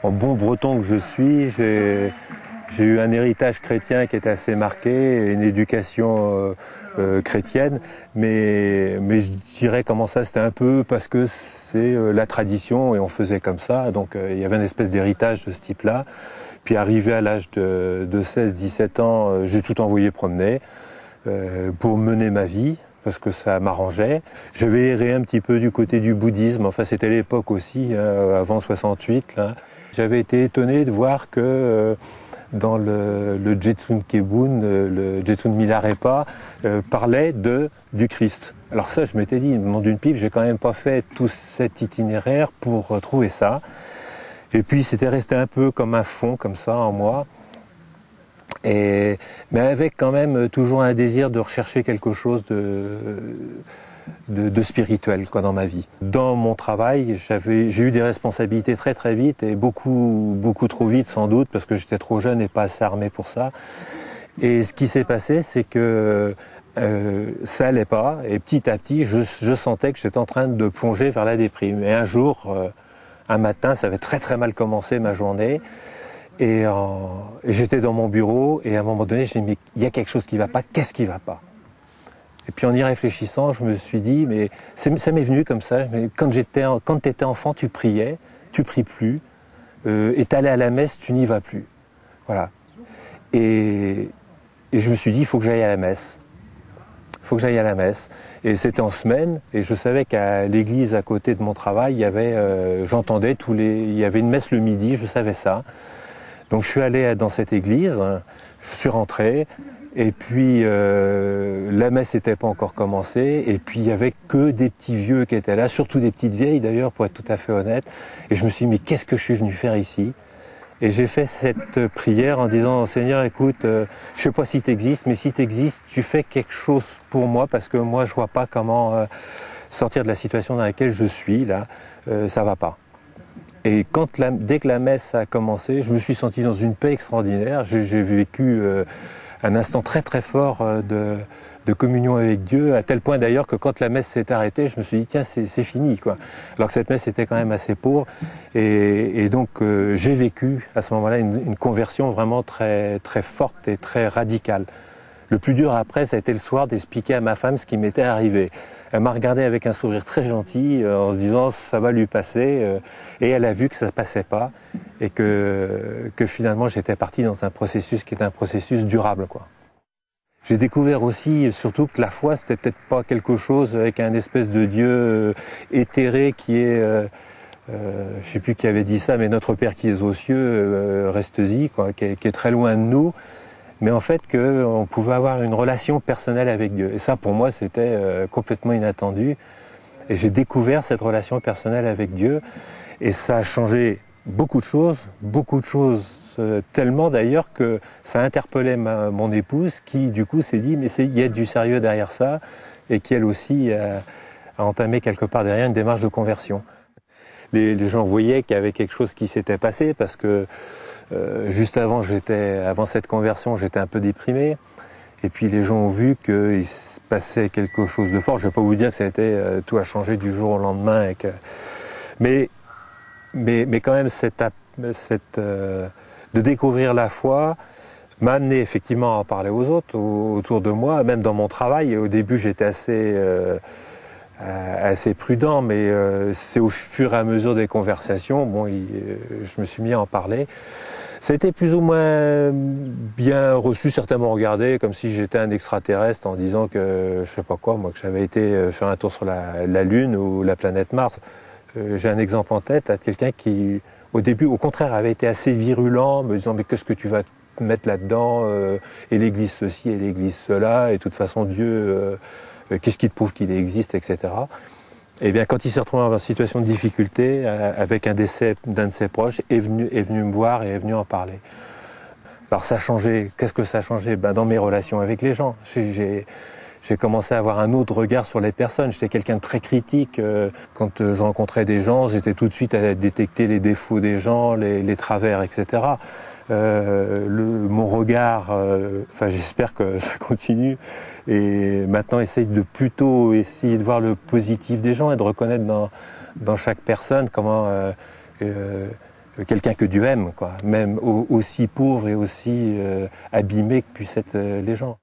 En bon breton que je suis, j'ai eu un héritage chrétien qui était assez marqué, et une éducation chrétienne, mais je dirais comment ça, c'était un peu parce que c'est la tradition et on faisait comme ça, donc il y avait une espèce d'héritage de ce type-là. Puis arrivé à l'âge de 16-17 ans, j'ai tout envoyé promener pour mener ma vie, parce que ça m'arrangeait. J'avais erré un petit peu du côté du bouddhisme, enfin c'était l'époque aussi, avant 68. Là. J'avais été étonné de voir que dans le Jetsun Kebun, le Jetsun Milarepa parlait du Christ. Alors ça, je m'étais dit, nom d'une pipe, j'ai quand même pas fait tout cet itinéraire pour trouver ça. Et puis c'était resté un peu comme un fond, comme ça, en moi. Mais avec quand même toujours un désir de rechercher quelque chose de spirituel quoi, dans ma vie. Dans mon travail, j'ai eu des responsabilités très très vite et beaucoup trop vite sans doute parce que j'étais trop jeune et pas assez armé pour ça. Et ce qui s'est passé, c'est que ça allait pas et petit à petit, je sentais que j'étais en train de plonger vers la déprime. Et un jour, un matin, ça avait très très mal commencé ma journée. Et j'étais dans mon bureau et à un moment donné, je me dis mais il y a quelque chose qui va pas, qu'est-ce qui va pas? Et puis en y réfléchissant, je me suis dit mais ça m'est venu comme ça, mais quand tu étais enfant, tu priais, tu pries plus et t'allais à la messe, tu n'y vas plus. Voilà. Et je me suis dit il faut que j'aille à la messe. Il faut que j'aille à la messe. Et c'était en semaine, et je savais qu'à l'église à côté de mon travail, il y avait, j'entendais il y avait une messe le midi, je savais ça. Donc je suis allé dans cette église, je suis rentré, et puis la messe n'était pas encore commencée, et puis il y avait que des petits vieux qui étaient là, surtout des petites vieilles d'ailleurs, pour être tout à fait honnête. Et je me suis dit, mais qu'est-ce que je suis venu faire ici ? Et j'ai fait cette prière en disant, Seigneur, écoute, je sais pas si tu existes, mais si tu existes, tu fais quelque chose pour moi, parce que moi je vois pas comment sortir de la situation dans laquelle je suis, là, ça va pas. Et dès que la messe a commencé, je me suis senti dans une paix extraordinaire. J'ai vécu un instant très très fort de communion avec Dieu, à tel point d'ailleurs que quand la messe s'est arrêtée, je me suis dit tiens c'est fini quoi. Alors que cette messe était quand même assez pauvre. Et donc j'ai vécu à ce moment-là une conversion vraiment très très forte et très radicale. Le plus dur après, ça a été le soir d'expliquer à ma femme ce qui m'était arrivé. Elle m'a regardé avec un sourire très gentil en se disant ça va lui passer et elle a vu que ça ne passait pas et que finalement j'étais parti dans un processus qui est un processus durable quoi. J'ai découvert aussi surtout que la foi c'était peut-être pas quelque chose avec un espèce de Dieu éthéré qui est je sais plus qui avait dit ça mais notre Père qui est aux cieux reste-y quoi, qui est très loin de nous. Mais en fait qu'on pouvait avoir une relation personnelle avec Dieu. Et ça, pour moi, c'était complètement inattendu. Et j'ai découvert cette relation personnelle avec Dieu. Et ça a changé beaucoup de choses tellement d'ailleurs que ça interpellait mon épouse qui, du coup, s'est dit, mais il y a du sérieux derrière ça. Et qui, elle aussi, a entamé quelque part derrière une démarche de conversion. Les gens voyaient qu'il y avait quelque chose qui s'était passé parce que juste avant cette conversion, j'étais un peu déprimé. Et puis les gens ont vu qu'il se passait quelque chose de fort. Je vais pas vous dire que ça a été tout a changé du jour au lendemain. Mais quand même de découvrir la foi m'a amené effectivement à en parler aux autres autour de moi, même dans mon travail. Et au début, j'étais assez prudent, mais c'est au fur et à mesure des conversations, je me suis mis à en parler. Ça a été plus ou moins bien reçu, certainement regardé, comme si j'étais un extraterrestre en disant que, je sais pas quoi, moi, que j'avais été faire un tour sur la Lune ou la planète Mars. J'ai un exemple en tête, là, de quelqu'un qui, au début, au contraire, avait été assez virulent, me disant, mais qu'est-ce que tu vas te mettre là-dedans, et l'église ceci, et l'église cela, et de toute façon, Dieu, qu'est-ce qui te prouve qu'il existe, etc. Et bien, quand il s'est retrouvé en situation de difficulté, avec un décès d'un de ses proches, est venu me voir et est venu en parler. Alors ça a changé. Qu'est-ce que ça a changé ? Dans mes relations avec les gens. J'ai commencé à avoir un autre regard sur les personnes. J'étais quelqu'un de très critique. Quand je rencontrais des gens, j'étais tout de suite à détecter les défauts des gens, les travers, etc. Mon regard, j'espère que ça continue. Et maintenant, essaye de voir le positif des gens et de reconnaître dans chaque personne comment quelqu'un que Dieu aime, quoi, même aussi pauvre et aussi abîmé que puissent être les gens.